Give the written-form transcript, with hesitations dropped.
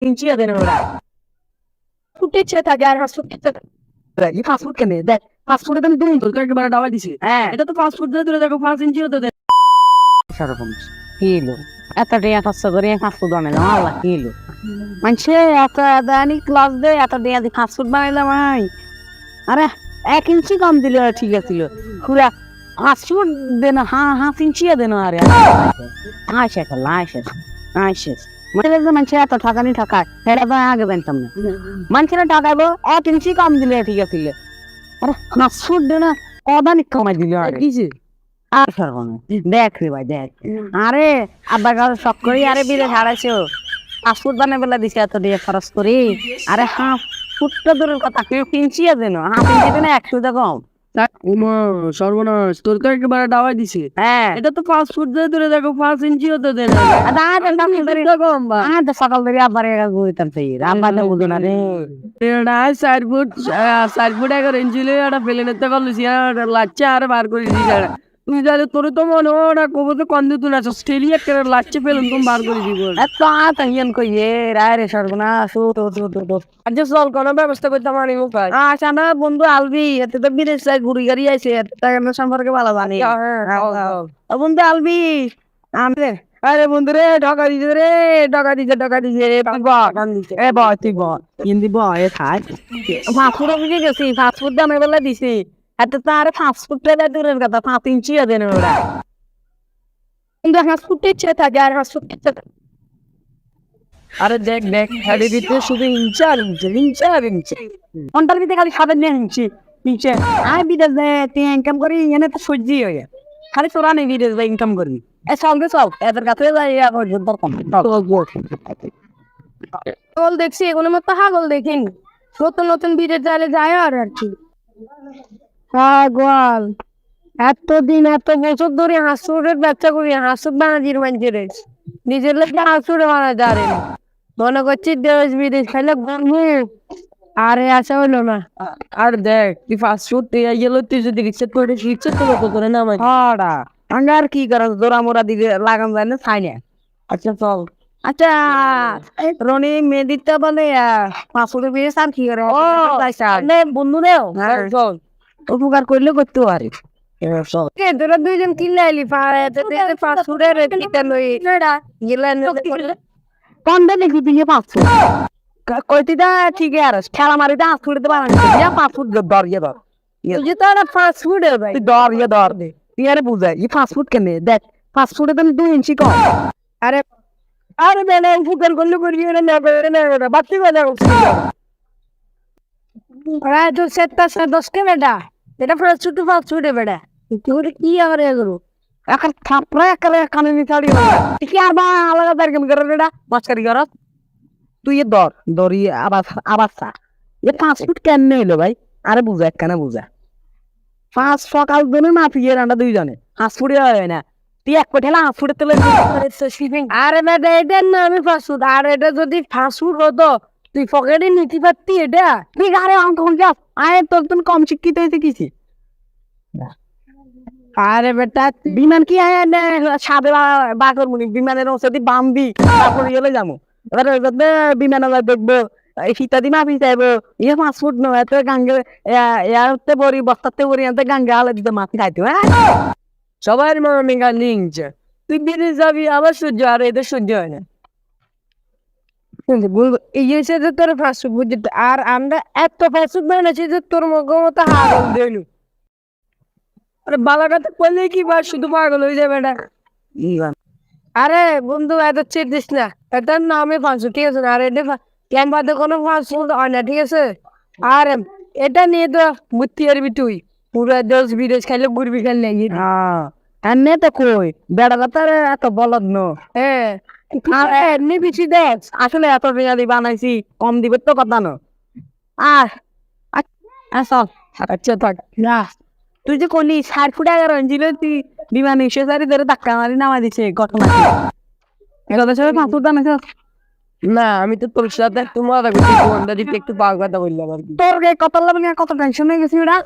ইঞ্চিয়া দেন ওরা ফুটেছে থাকে আর হাসপাতাল এই ফাস্টফুড কেন দেখ ফাস্টফুডে তুমি দুই তোর একেবারে ডাবাই দিছি হ্যাঁ এটা তো ফাস্টফুড দিয়ে তুলে দেখো 5 ইঞ্চিও তো দেন সেরকম কিলো এত টাকা খরচ করে ফাস্টফুড বানাইলাম আল্লাহ কিলো মানুষে এত দানি ক্লাস দে এত টাকা দিয়ে ফাস্টফুড বানাইলাম ভাই আরে 1 ইঞ্চি কম দিলে ঠিক আছিল পুরা ফাস্টফুড দেন হাফ ইঞ্চি দেন আরে আইসে আইসে মানুষে এত ঠকানি ঠকায় সেটা তো আগে জানতাম না মানুষেরা ঠকাইবো 1 ইঞ্চি কম দিলে ঠিক আছিল আরে ফাস্টফুড দেন কদানি কমাই দিল আরে আর সর্বনাশ দেখ রে ভাই দেখ আরে আব্বার কাছে শখ করি আরে বিদেশ হারাইছো ফাস্টফুড বানাই বেলা দিছে এত দিয়ে খরচ করি আরে হাফ ফুটটা দূরের কথা কেউ কিনছিয়ে দেন হাফ ইঞ্চি দেন 100 টাকা কম ওমা সর্বনাশ তোর তো একেবারে ডাবাই দিছে হ্যাঁ এটা তো ফাস্টফুড দিয়ে তুলে দেখো 5 ইঞ্চিও তো দেন সকাল ধরে আব্বার গুইতাম সেই আব্বার বুঝো না রে এটা 4 ফুট 11 ইঞ্চি লই এটা ফেলে নিতে পারলিস লাচ্চা আর বার করে দিস তুই জানে তোর তো মনে হয় না কবে তো কন্দে তুই না অস্ট্রেলিয়া করে লাচ্চা ফেলুন তুমি বার করে দিব এত আতঙ্কিয়ান কই এ রে সর্বনাশ আচ্ছা চল কোনো ব্যবস্থা করতে পারি মুখায় আচ্ছা না বন্ধু আলবি এতে তো বিদেশ যাই ঘুরি গাড়ি আইছে টাকা সম্পর্কে ভালো জানি বন্ধু আলবি আমাদের আরে বন্ধু রে ঢাকা দিছে রে ঢাকা দিছে এ বয় তুই বয় হিন্দি বয় থাক ফাস্টফুড বুঝে গেছি ফাস্টফুড দামে বেলা দিছি এত তো আর ফাস্টফুড পেলে দূরের কথা 5 ইঞ্চি দেন ওরা কিন্তু হাসপাতাল ইচ্ছে থাকে আর হাসপাতাল আরে দেখ খালি দিতে শুধু ইঞ্চি অন্টার ভিতরে খালি খাবার নিয়ে নিচ্ছি নিচে আয় বিদেশ তুই ইনকাম করি এনে তো সহ্যি হয়ে খালি তোরা নেই বিদেশ ইনকাম করবি এ চল এদের কাছে যাই ছাগল দেখছি এগুলোর মতো ছাগল দেখিনি নতুন নতুন বিদেশ যায় আর কি গোয়াল এতদিন এত বছর ধরে হাঁসুরের ব্যবসা করি হাঁসুর বানাজির মানুষের নিজের লোকটা হাঁসুরে বানা যারে না মনে করছি দেশ বিদেশ খাইলে আরে আসা হইলো না আর দেখ তুই ফাস্টফুড গেলো তুই যদি ইচ্ছে করে ইচ্ছে তো লোক করে না হড়া আঙ্গা আর কি করা জোড়া মোড়া দিকে লাগান যায় না ছাই না আচ্ছা চল আচ্ছা রনি মেদিতা বলে ফাস্টফুডের বিয়ে আর কি করে ও বন্ধু দেও চল উপকার করলে করতে পারি তোরা দুইজন কিনলে আইলি ফাস্টফুডের কন্দে লিখি দিয়ে ফাস্টফুড কইতিটা ঠিকই আর খেলা মারিতে হাত ফুটতে পারেন ফাস্টফুড ধর তুই তো একটা ফাস্টফুড ভাই ধর তুই আরে বুঝাই এই ফাস্টফুড কেন দেখ ফাস্টফুডে তুমি 2 ইঞ্চি কম আরে আরে বেটা ফুকার করলে করি না বাচ্চি বেটা আরে তো সেটটা 10 কে বেটা এটা ফাস্টফুড বেটা তুই কি আবার এগুলো এখন থাপড়া একারে কানে নি ছাড়ি কি আর বা আলাদা দারকাম করে রেডা মাছকারি কর তুই দরি আবার চা এ ফাস্টফুড কেন হইলো ভাই আরে বুঝা একখানা বুঝা ফাস্ট সকাল দিনে না ফিয়ে রান্না দুইজনে ফাস্টফুডে হয় না তুই এক পয়সা ফাস্টফুডের তেলে আরে বেটা এটা না আমি ফাস্টফুড আর এটা যদি ফাস্টফুড হতো তুই পকেটে নিতে পারতি এটা ঠিক আরে অঙ্ক যা আয় তোর তুমি কম শিক্ষিত হয়েছে কিছু আরে বেটা বিমান কি আয় সাদে বাকর মুনি বিমানের ওষুধি বামবি তারপর গেলে যাবো এবার বিমান দেখবো শীতাদি মাফি চাইবো ইয়ে ফাস্টফুড নয় এত গাঙ্গে ইয়াতে বড়ি বস্তাতে বড়ি এতে গাঙ্গে আলো দিতে মাফি খাইতে সবার মনে লিঙ্ক তুই বিদেশ যাবি আবার সহ্য আর এদের সহ্য হয় না এই যে তোর ফাস্টফুড বুঝতে আর আমরা এত ফাস্টফুড বানাচ্ছি যে তোর মতো হাগল দিলু আরে বালাঘাটে পড়লে কি বা শুধু পাগল হয়ে যাবে না আরে বন্ধু এত চেট দিস না এটার নামে ফাস্টফুড ঠিক আছে না আর এটা ক্যাম্পাতে কোনো ফাস্টফুড হয় না ঠিক আছে আর এটা নিয়ে তো বুদ্ধি পারবি তুই পুরো দেশ বিদেশ খাইলে ঘুরবি খেললে এনে তো কই বেড়া কথা এত বলদ নো হ্যাঁ এমনি বেশি দেখ আসলে এত বিরিয়ানি বানাইছি কম দিবে তো কথা না আর চল আচ্ছা থাক না তুই যে কলি 60 ফুট 11 ইঞ্চি তুই বিমানে এসে সারি ধরে ধাক্কা মারি নামা দিছে ঘটনা এগুলো সবাই ফাস্টফুড বানাইছ না আমি তো তোর সাথে একটু মজা করছি ফোনটা দিতে একটু পাক কথা বললাম আর কি তোর কত লাগবে কত টেনশন হয়ে গেছি ওরা